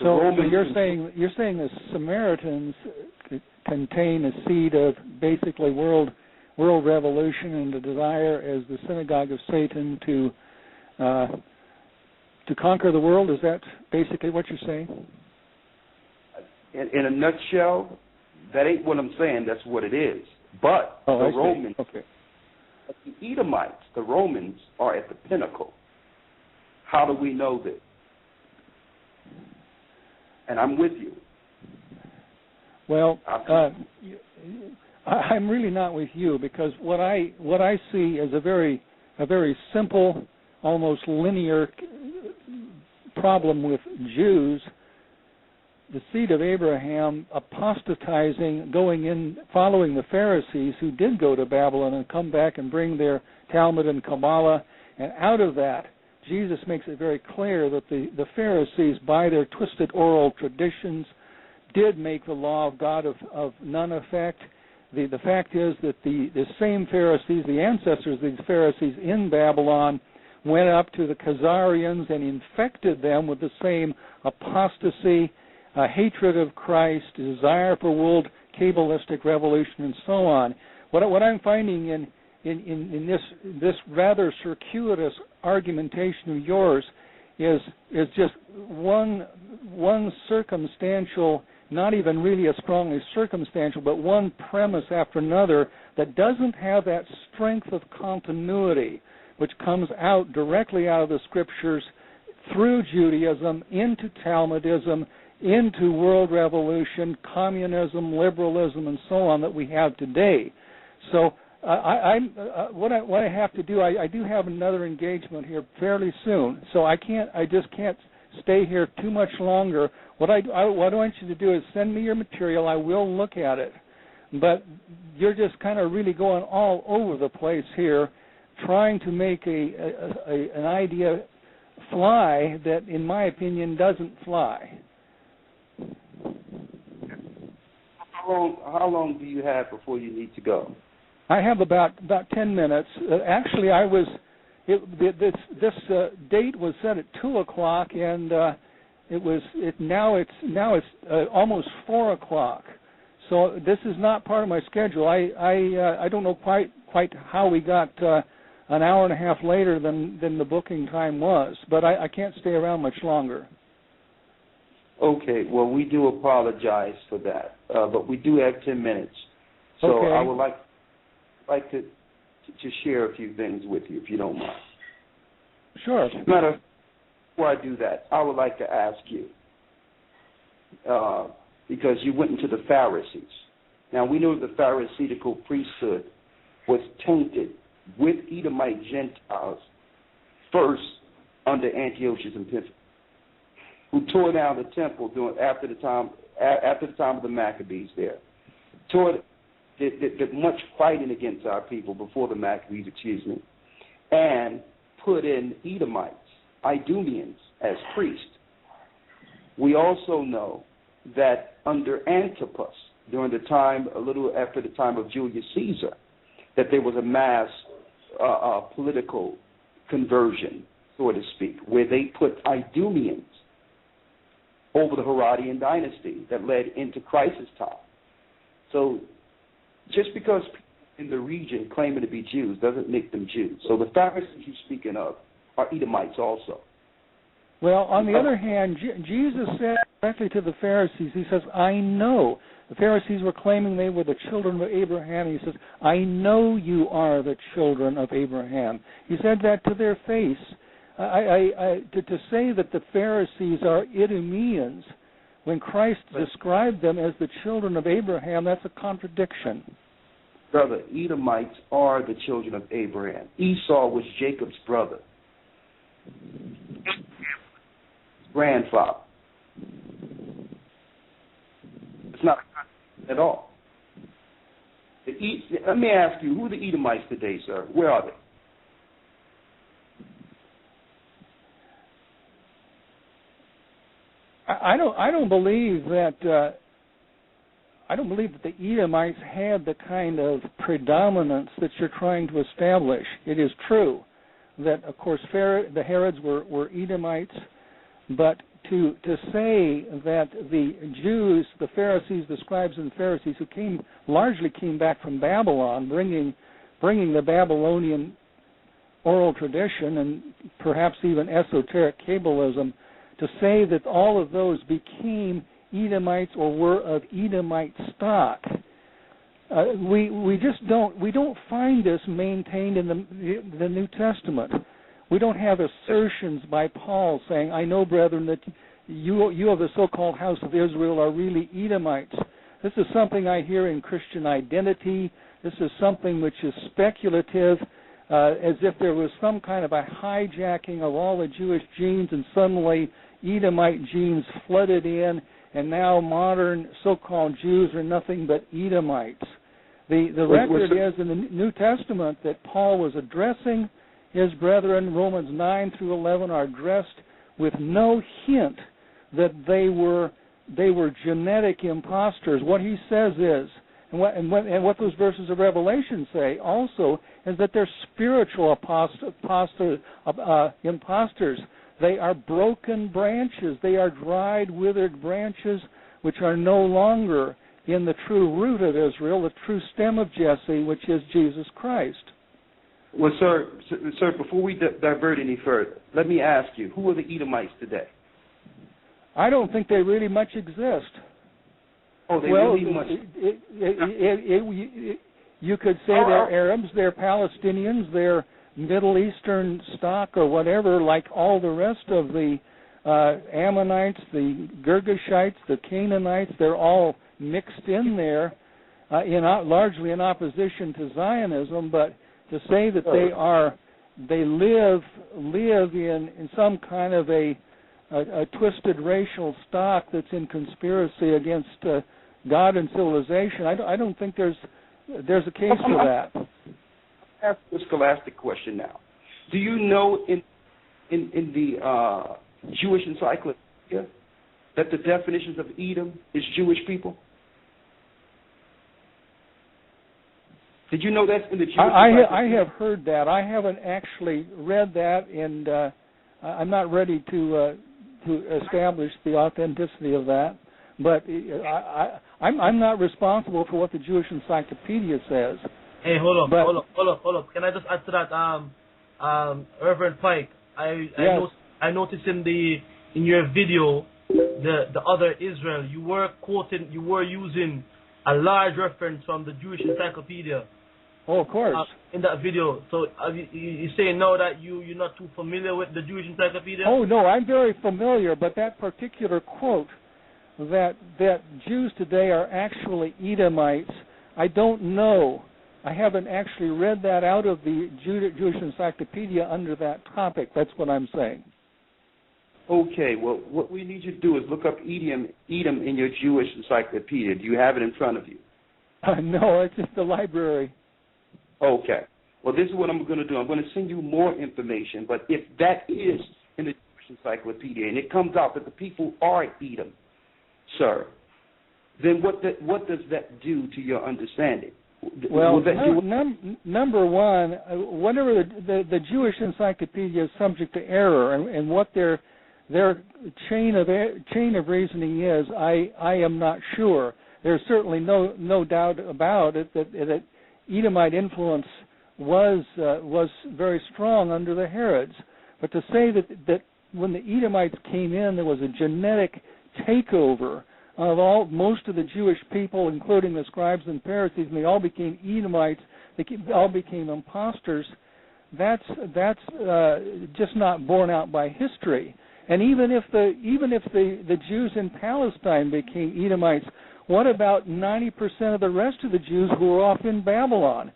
So you're saying the Samaritans contain a seed of basically world revolution and the desire as the synagogue of Satan to conquer the world. Is that basically what you're saying? In a nutshell, that ain't what I'm saying. That's what it is. But the Romans, the Edomites, the Romans are at the pinnacle. How do we know this? And I'm with you. Well, I'm really not with you, because what I see is a very simple, almost linear problem with Jews. The seed of Abraham apostatizing, going in, following the Pharisees who did go to Babylon and come back and bring their Talmud and Kabbalah, and out of that, Jesus makes it very clear that the Pharisees, by their twisted oral traditions, did make the law of God of none effect. The fact is that the same Pharisees, the ancestors of these Pharisees in Babylon, went up to the Khazarians and infected them with the same apostasy, hatred of Christ, desire for world Kabbalistic revolution, and so on. What I'm finding in this rather circuitous argumentation of yours is just one circumstantial, not even really a strongly circumstantial, but one premise after another that doesn't have that strength of continuity which comes out directly out of the Scriptures through Judaism into Talmudism, into world revolution, communism, liberalism, and so on that we have today. So what I have to do, I do have another engagement here fairly soon, so I just can't stay here too much longer. What I want you to do is send me your material. I will look at it, but you're just kind of really going all over the place here, trying to make an idea fly that, in my opinion, doesn't fly. How long do you have before you need to go? I have about 10 minutes. Actually, this date was set at 2:00, and now it's almost 4:00. So this is not part of my schedule. I don't know quite how we got an hour and a half later than the booking time was, but I can't stay around much longer. Okay, well, we do apologize for that, but we do have 10 minutes. So okay. I would like to share a few things with you, if you don't mind. Sure. Before I do that, I would like to ask you, because you went into the Pharisees. Now, we know the Pharisaical priesthood was tainted with Edomite Gentiles first under Antiochus Epiphanes, who tore down the temple after the time of the Maccabees there. Did much fighting against our people before the Maccabees, and put in Edomites, Idumeans, as priests. We also know that under Antipas, during the time, a little after the time of Julius Caesar, that there was a mass political conversion, so to speak, where they put Idumeans over the Herodian dynasty that led into crisis time. So just because people in the region claiming to be Jews doesn't make them Jews. So the Pharisees you're speaking of are Edomites also. Well, on the other hand, Jesus said directly to the Pharisees, he says, I know. The Pharisees were claiming they were the children of Abraham. He says, I know you are the children of Abraham. He said that to their face. To say that the Pharisees are Idumeans when Christ described them as the children of Abraham, that's a contradiction. Brother, Edomites are the children of Abraham. Esau was Jacob's brother, grandfather. It's not a contradiction at all. Let me ask you, who are the Edomites today, sir? Where are they? I don't believe that the Edomites had the kind of predominance that you're trying to establish. It is true that, of course, the Herods were Edomites. But to say that the Jews, the Pharisees, the scribes and the Pharisees, who largely came back from Babylon, bringing the Babylonian oral tradition and perhaps even esoteric Kabbalism, to say that all of those became Edomites or were of Edomite stock, we don't find this maintained in the New Testament. We don't have assertions by Paul saying, "I know, brethren, that you of the so-called house of Israel are really Edomites." This is something I hear in Christian identity. This is something which is speculative, as if there was some kind of a hijacking of all the Jewish genes and suddenly Edomite genes flooded in, and now modern so-called Jews are nothing but Edomites. The record is in the New Testament that Paul was addressing his brethren. Romans 9 through 11 are addressed with no hint that they were genetic imposters. What he says is, and what those verses of Revelation say also, is that they're spiritual imposters. They are broken branches. They are dried, withered branches which are no longer in the true root of Israel, the true stem of Jesse, which is Jesus Christ. Well, sir, before we divert any further, let me ask you, who are the Edomites today? I don't think they really much exist. Oh, they really much. You could say they're Arabs, they're Palestinians, they're Middle Eastern stock or whatever, like all the rest of the Ammonites, the Girgashites, the Canaanites. They're all mixed in there, largely in opposition to Zionism. But to say that they live in some kind of a twisted racial stock that's in conspiracy against God and civilization, I don't think there's a case for that. Ask the scholastic question now. Do you know in the Jewish encyclopedia that the definitions of Edom is Jewish people? Did you know that's in the Jewish encyclopedia? I have heard that. I haven't actually read that, and I'm not ready to establish the authenticity of that. But I'm not responsible for what the Jewish encyclopedia says. Hey, hold up. Can I just add to that, Reverend Pike? I noticed in your video, the other Israel, you were using a large reference from the Jewish encyclopedia. Oh, of course. In that video. So you saying now that you're not too familiar with the Jewish encyclopedia? Oh, no, I'm very familiar, but that particular quote, that Jews today are actually Edomites, I don't know. I haven't actually read that out of the Jewish encyclopedia under that topic. That's what I'm saying. Okay, well, what we need you to do is look up Edom in your Jewish encyclopedia. Do you have it in front of you? No, it's at the library. Okay. Well, this is what I'm going to do. I'm going to send you more information, but if that is in the Jewish encyclopedia and it comes out that the people are Edom, sir, then what does that do to your understanding? Well, number one, whatever the Jewish encyclopedia is subject to error, and what their chain of reasoning is, I am not sure. There's certainly no doubt about it that Edomite influence was very strong under the Herods. But to say that when the Edomites came in, there was a genetic takeover of most of the Jewish people, including the scribes and Pharisees, and they all became Edomites. They all became imposters. That's just not borne out by history. And even if the Jews in Palestine became Edomites, what about 90% of the rest of the Jews who were off in Babylon?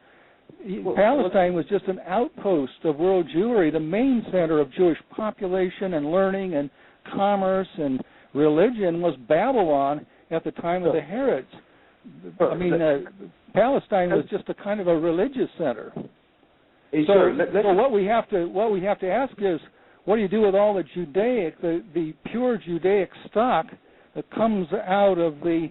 Palestine was just an outpost of world Jewry. The main center of Jewish population and learning and commerce and religion was Babylon at the time of the Herods. I mean, Palestine was just a kind of a religious center. So what we have to ask is, what do you do with all the the pure Judaic stock that comes out of the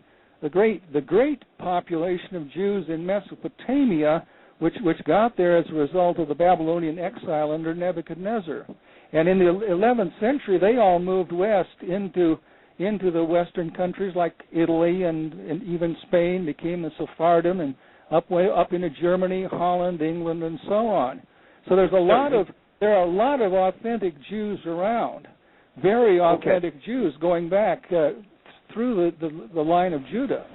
great population of Jews in Mesopotamia, which got there as a result of the Babylonian exile under Nebuchadnezzar? And in the 11th century, they all moved west into the western countries like Italy and even Spain, became the Sephardim, and up into Germany, Holland, England, and so on. So there are a lot of authentic Jews around, very authentic Jews going back through the line of Judah.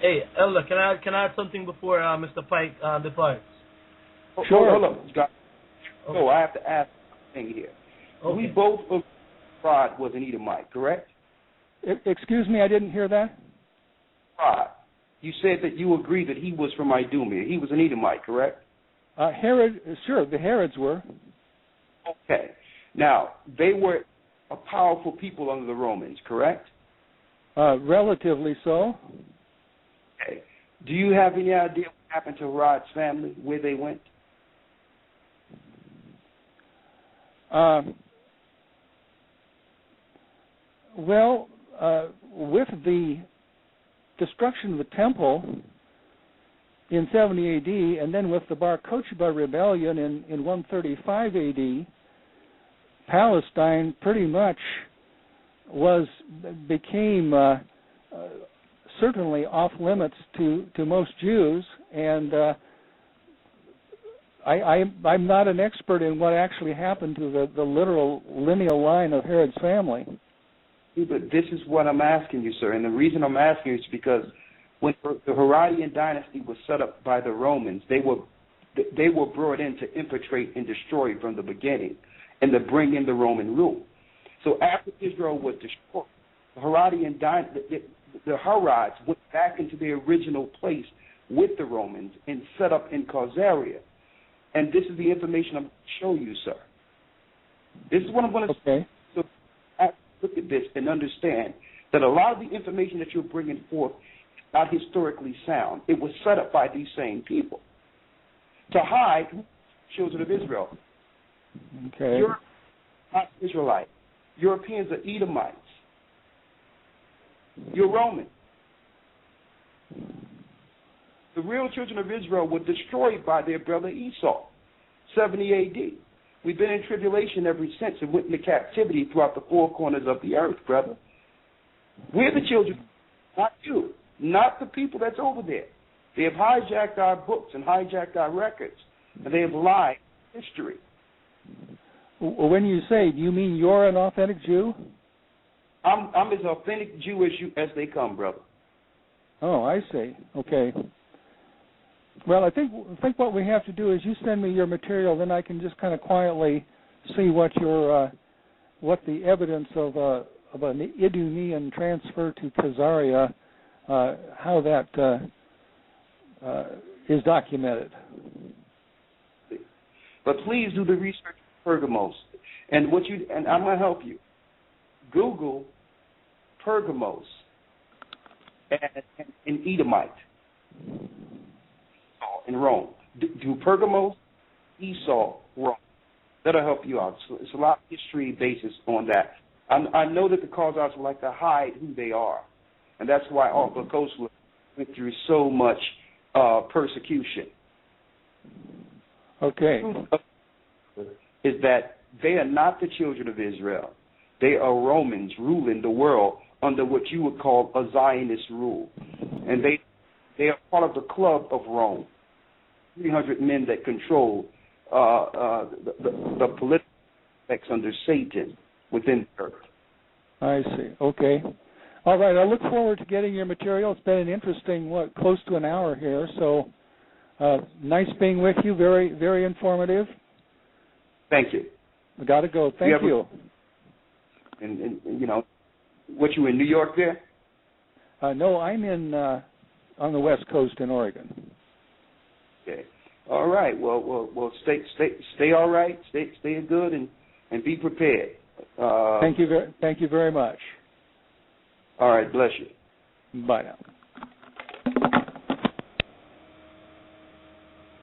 Hey, Elder, can I add something before Mr. Pike departs? Sure. Hold up, Scott. Okay. So I have to ask something here. Okay. We both agreed Rod was an Edomite, correct? Excuse me, I didn't hear that. Rod, you said that you agreed that he was from Idumea. He was an Edomite, correct? Herod, sure, the Herods were. Okay. Now, they were a powerful people under the Romans, correct? Relatively so. Okay. Do you have any idea what happened to Rod's family, where they went? Well, with the destruction of the temple in 70 AD, and then with the Bar Kokhba rebellion in 135 AD, Palestine pretty much became certainly off limits to most Jews, and I'm not an expert in what actually happened to the literal lineal line of Herod's family. But this is what I'm asking you, sir, and the reason I'm asking you is because when the Herodian dynasty was set up by the Romans, they were brought in to infiltrate and destroy from the beginning, and to bring in the Roman rule. So after Israel was destroyed, the Herodian the Herods went back into their original place with the Romans and set up in Khazarian. And this is the information I'm going to show you, sir. This is what I'm going to say. So look at this and understand that a lot of the information that you're bringing forth is not historically sound. It was set up by these same people to hide children of Israel. Okay. You're not Israelite. Europeans are Edomites. You're Roman. The real children of Israel were destroyed by their brother Esau, 70 A.D. We've been in tribulation ever since and went into captivity throughout the four corners of the earth, brother. We're the children, not you, not the people that's over there. They have hijacked our books and hijacked our records, and they have lied history. When you say, do you mean you're an authentic Jew? I'm as authentic Jew as they come, brother. Oh, I see. Okay. Well, I think what we have to do is you send me your material, then I can just kind of quietly see what the evidence of an Idumean transfer to Khazaria, how that is documented. But please do the research on Pergamos, and I'm going to help you. Google Pergamos and Edomite in Rome. Do Pergamos, Esau, Rome. That'll help you out. So it's a lot of history basis on that. I know that the Khazars like to hide who they are, and that's why Arthur Koestler went through so much persecution. Okay. Is that they are not the children of Israel. They are Romans ruling the world under what you would call a Zionist rule. And they are part of the club of Rome, 300 men that control the political effects under Satan within the earth. I see. Okay. All right. I look forward to getting your material. It's been an interesting, close to an hour here. So nice being with you. Very, very informative. Thank you. I got to go. Thank you. And what, you in New York there? No, I'm on the West Coast in Oregon. Okay. All right. Well. Stay all right. Stay good and be prepared. Thank you very much. All right. Bless you. Bye now.